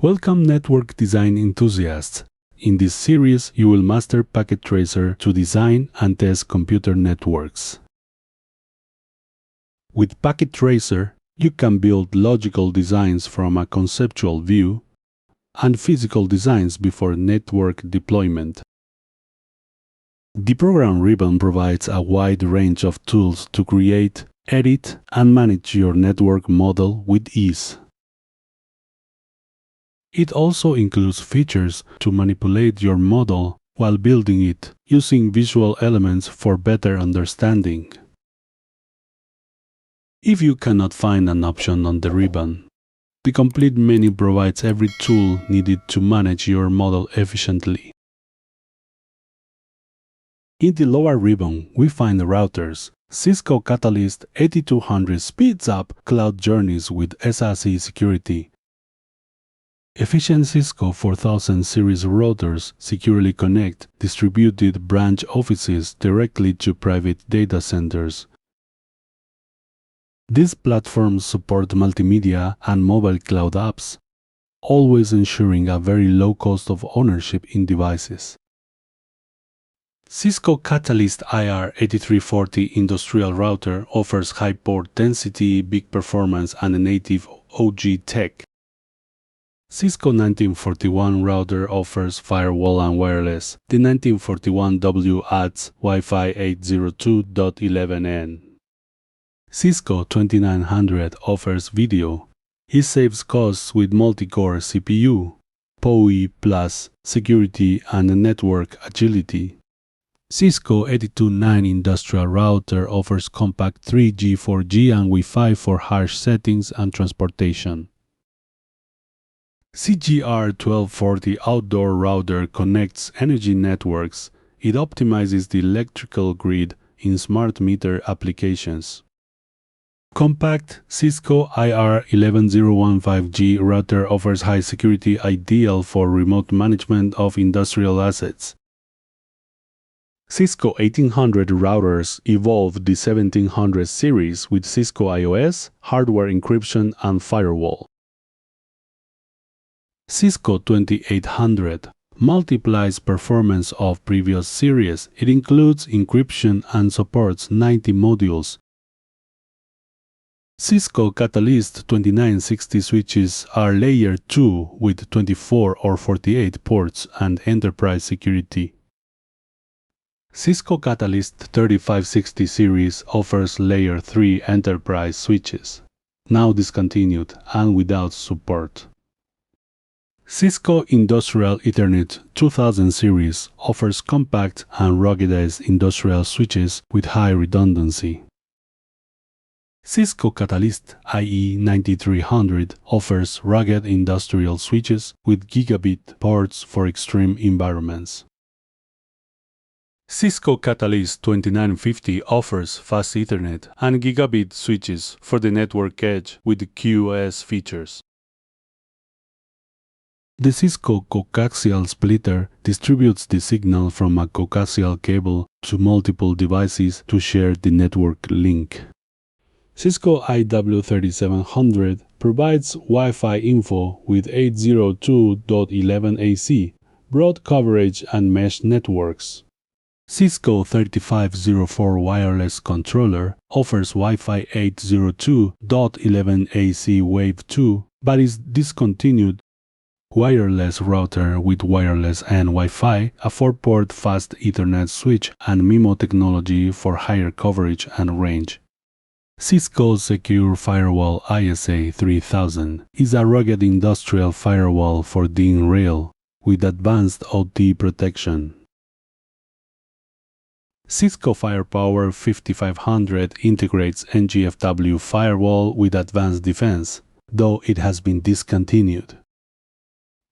Welcome network design enthusiasts. In this series, you will master Packet Tracer to design and test computer networks. With Packet Tracer, you can build logical designs from a conceptual view and physical designs before network deployment. The program ribbon provides a wide range of tools to create, edit, and manage your network model with ease. It also includes features to manipulate your model while building it, using visual elements for better understanding. If you cannot find an option on the ribbon, the complete menu provides every tool needed to manage your model efficiently. In the lower ribbon, we find routers. Cisco Catalyst 8200 speeds up cloud journeys with SASE security. Efficient Cisco 4000 series routers securely connect distributed branch offices directly to private data centers. These platforms support multimedia and mobile cloud apps, always ensuring a very low cost of ownership in devices. Cisco Catalyst IR8340 industrial router offers high port density, big performance, and a native OG tech. Cisco 1941 router offers firewall and wireless. The 1941W adds Wi-Fi 802.11n. Cisco 2900 offers video. It saves costs with multi-core CPU, PoE plus security and network agility. Cisco 829 industrial router offers compact 3G, 4G and Wi-Fi for harsh settings and transportation. CGR 1240 outdoor router connects energy networks. It optimizes the electrical grid in smart meter applications. Compact Cisco IR11015G router offers high security, ideal for remote management of industrial assets. Cisco 1800 routers evolved the 1700 series with Cisco iOS, hardware encryption, and firewall. Cisco 2800 multiplies performance of previous series. It includes encryption and supports 90 modules. Cisco Catalyst 2960 switches are layer 2 with 24 or 48 ports and enterprise security. Cisco Catalyst 3560 series offers layer 3 enterprise switches, now discontinued and without support. Cisco Industrial Ethernet 2000 series offers compact and ruggedized industrial switches with high redundancy. Cisco Catalyst IE9300 offers rugged industrial switches with gigabit ports for extreme environments. Cisco Catalyst 2950 offers fast Ethernet and gigabit switches for the network edge with QoS features. The Cisco coaxial splitter distributes the signal from a coaxial cable to multiple devices to share the network link. Cisco IW3700 provides Wi-Fi info with 802.11ac, broad coverage and mesh networks. Cisco 3504 wireless controller offers Wi-Fi 802.11ac Wave 2 but is discontinued. Wireless router with wireless and Wi-Fi, a 4-port fast Ethernet switch, and MIMO technology for higher coverage and range. Cisco Secure Firewall ISA 3000 is a rugged industrial firewall for DIN rail with advanced OT protection. Cisco Firepower 5500 integrates NGFW firewall with advanced defense, though it has been discontinued.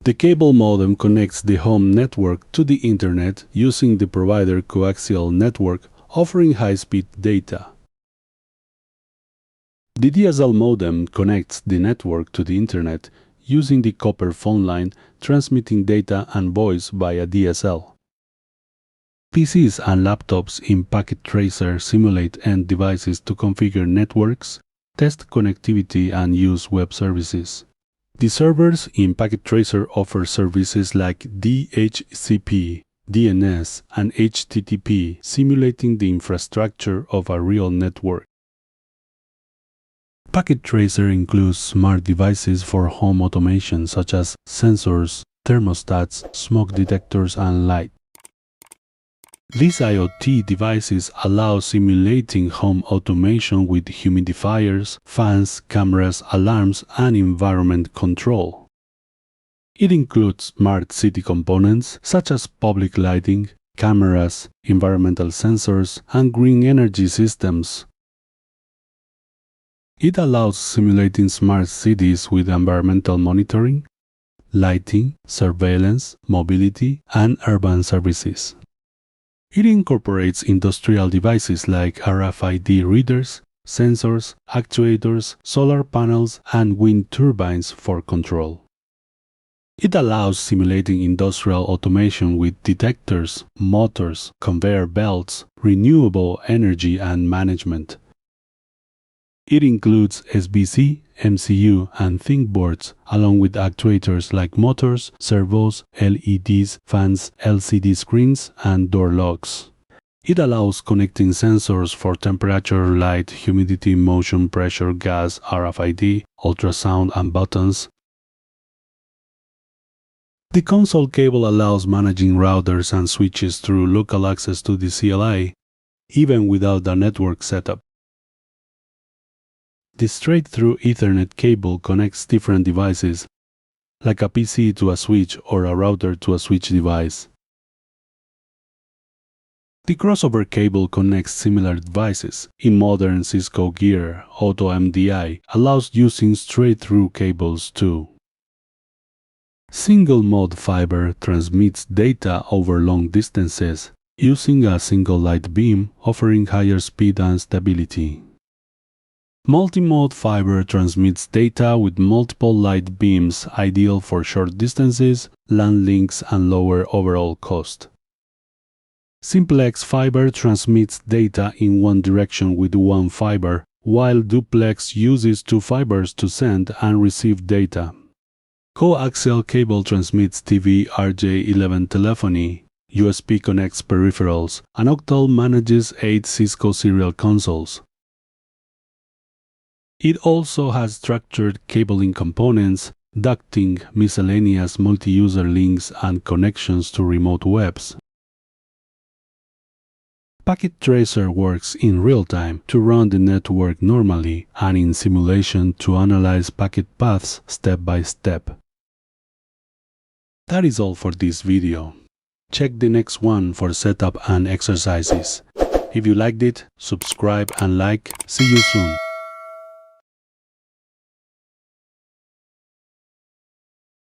The cable modem connects the home network to the internet using the provider coaxial network, offering high-speed data. The DSL modem connects the network to the internet using the copper phone line, transmitting data and voice via DSL. PCs and laptops in Packet Tracer simulate end devices to configure networks, test connectivity, and use web services. The servers in Packet Tracer offer services like DHCP, DNS, and HTTP, simulating the infrastructure of a real network. Packet Tracer includes smart devices for home automation such as sensors, thermostats, smoke detectors, and light. These IoT devices allow simulating home automation with humidifiers, fans, cameras, alarms, and environment control. It includes smart city components such as public lighting, cameras, environmental sensors, and green energy systems. It allows simulating smart cities with environmental monitoring, lighting, surveillance, mobility, and urban services. It incorporates industrial devices like RFID readers, sensors, actuators, solar panels, and wind turbines for control. It allows simulating industrial automation with detectors, motors, conveyor belts, renewable energy, and management. It includes SBC, MCU, and ThinkBoards, along with actuators like motors, servos, LEDs, fans, LCD screens, and door locks. It allows connecting sensors for temperature, light, humidity, motion, pressure, gas, RFID, ultrasound, and buttons. The console cable allows managing routers and switches through local access to the CLI, even without a network setup. The straight-through Ethernet cable connects different devices, like a PC to a switch or a router to a switch device. The crossover cable connects similar devices. In modern Cisco gear, Auto MDI allows using straight-through cables too. Single-mode fiber transmits data over long distances using a single light beam, offering higher speed and stability. Multi-mode fiber transmits data with multiple light beams, ideal for short distances, LAN links, and lower overall cost. Simplex fiber transmits data in one direction with one fiber, while duplex uses two fibers to send and receive data. Coaxial cable transmits TV, RJ11 telephony, USB connects peripherals, and Octal manages 8 Cisco serial consoles. It also has structured cabling components, ducting, miscellaneous multi-user links, and connections to remote webs. Packet Tracer works in real time to run the network normally and in simulation to analyze packet paths step by step. That is all for this video. Check the next one for setup and exercises. If you liked it, subscribe and like. See you soon.